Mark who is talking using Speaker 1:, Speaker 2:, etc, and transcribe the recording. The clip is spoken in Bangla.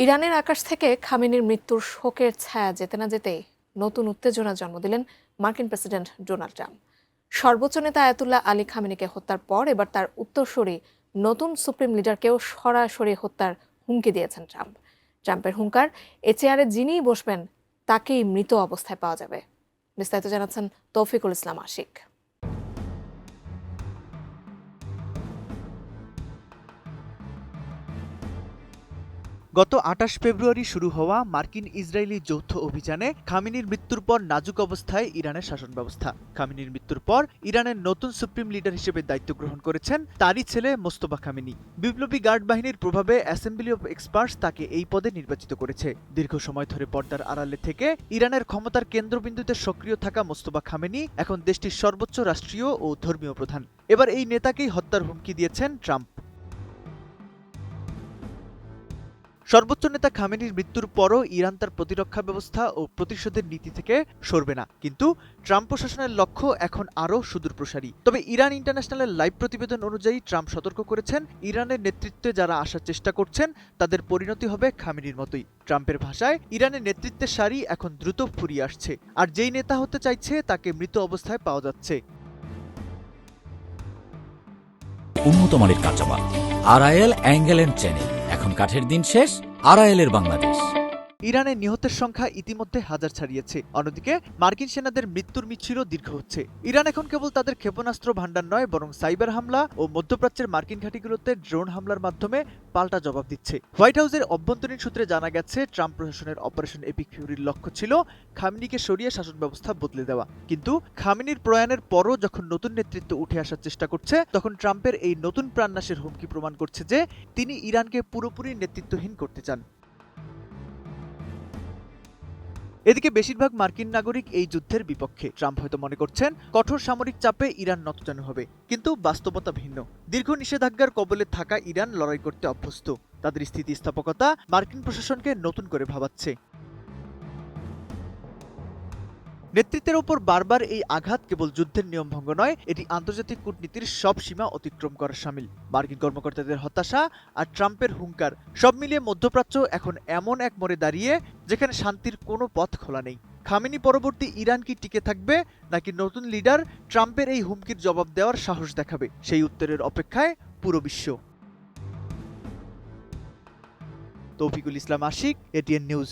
Speaker 1: ইরানের আকাশ থেকে খামেনির মৃত্যুর শোকের ছায়া যেতে না যেতেই নতুন উত্তেজনার জন্ম দিলেন মার্কিন প্রেসিডেন্ট ডোনাল্ড ট্রাম্প। সর্বোচ্চ নেতা আয়াতুল্লাহ আলী খামেনিকে হত্যার পর এবার তার উত্তরসূরি নতুন সুপ্রিম লিডারকেও সরাসরি হত্যার হুমকি দিয়েছেন ট্রাম্প। ট্রাম্পের হুঙ্কার, এ চেয়ারে যিনিই বসবেন তাকেই মৃত অবস্থায় পাওয়া যাবে। বিস্তারিত জানাচ্ছেন তৌফিকুল ইসলাম আশিক।
Speaker 2: গত ২৮ ফেব্রুয়ারি শুরু হওয়া মার্কিন ইসরায়েলি যৌথ অভিযানে খামেনির মৃত্যুর পর নাজুক অবস্থায় ইরানের শাসন ব্যবস্থা। খামেনির মৃত্যুর পর ইরানের নতুন সুপ্রিম লিডার হিসেবে দায়িত্ব গ্রহণ করেছেন তারই ছেলে মোস্তফা খামেনি। বিপ্লবী গার্ড বাহিনীর প্রভাবে অ্যাসেম্বলি অব এক্সপার্টস তাকে এই পদে নির্বাচিত করেছে। দীর্ঘ সময় ধরে পর্দার আড়ালে থেকে ইরানের ক্ষমতার কেন্দ্রবিন্দুতে সক্রিয় থাকা মোস্তফা খামেনি এখন দেশটির সর্বোচ্চ রাষ্ট্রীয় ও ধর্মীয় প্রধান। এবার এই নেতাকেই হত্যার হুমকি দিয়েছেন ট্রাম্প। সর্বোচ্চ নেতা খামেনির মৃত্যুর পরও ইরান তার প্রতিরক্ষা ব্যবস্থা ও প্রতিশোধের নীতি থেকে সরবে না, কিন্তু ট্রাম্প প্রশাসনের লক্ষ্য এখন আরও সুদূরপ্রসারী। তবে ইরান ইন্টারন্যাশনালের লাইভ প্রতিবেদন অনুযায়ী ট্রাম্প সতর্ক করেছেন, ইরানের নেতৃত্বে যারা আসার চেষ্টা করছেন তাদের পরিণতি হবে খামেনির মতোই। ট্রাম্পের ভাষায়, ইরানের নেতৃত্বের সারি এখন দ্রুত ফুরিয়ে আসছে, আর যেই নেতা হতে চাইছে তাকে মৃত অবস্থায় পাওয়া যাচ্ছে।
Speaker 3: উন্নত মানের কাঁচামাল আরআইএল অ্যাঙ্গেল এন্ড চ্যানেল। এখন কাঠের দিন শেষ, আরআইএল বাংলাদেশ।
Speaker 2: ইরানের নিহতের সংখ্যা ইতিমধ্যে হাজার ছাড়িয়েছে। অন্যদিকে মার্কিন সেনাদের মৃত্যুর মিছিলও দীর্ঘ হচ্ছে। ইরান এখন কেবল তাদের ক্ষেপণাস্ত্র ভান্ডার নয়, বরং সাইবার হামলা ও মধ্যপ্রাচ্যের মার্কিন ঘাঁটিগুলোতে ড্রোন হামলার মাধ্যমে পাল্টা জবাব দিচ্ছে। হোয়াইট হাউসের অভ্যন্তরীণ সূত্রে জানা গেছে, ট্রাম্প প্রশাসনের অপারেশন এপিক ফিউরির লক্ষ্য ছিল খামেনিকে সরিয়ে শাসন ব্যবস্থা বদলে দেওয়া। কিন্তু খামেনির প্রয়াণের পরও যখন নতুন নেতৃত্ব উঠে আসার চেষ্টা করছে, তখন ট্রাম্পের এই নতুন প্রাণনাশের হুমকি প্রমাণ করছে যে তিনি ইরানকে পুরোপুরি নেতৃত্বহীন করতে চান। এদিকে বেশিরভাগ মার্কিন নাগরিক এই যুদ্ধের বিপক্ষে। ট্রাম্প হয়তো মনে করছেন কঠোর সামরিক চাপে ইরান নতজানু হবে, কিন্তু বাস্তবতা ভিন্ন। দীর্ঘ নিষেধাজ্ঞার কবলে থাকা ইরান লড়াই করতে অভ্যস্ত। তাদের স্থিতিস্থাপকতা মার্কিন প্রশাসনকে নতুন করে ভাবাচ্ছে। নেতৃত্বের ওপর বারবার এই আঘাত কেবল যুদ্ধের নিয়মভঙ্গ নয়, এটি আন্তর্জাতিক কূটনীতির সব সীমা অতিক্রম করা শামিল। মার্কিন কর্মকর্তাদের হতাশা আর ট্রাম্পের হুঙ্কার, সব মিলিয়ে মধ্যপ্রাচ্য এখন এমন এক মোড়ে দাঁড়িয়ে যেখানে শান্তির কোনো পথ খোলা নেই। খামেনি পরবর্তী ইরান কি টিকে থাকবে, নাকি নতুন লিডার ট্রাম্পের এই হুমকির জবাব দেওয়ার সাহস দেখাবে, সেই উত্তরের অপেক্ষায় পুরো বিশ্ব। তৌফিকুল ইসলাম আশিক, এটিএন নিউজ।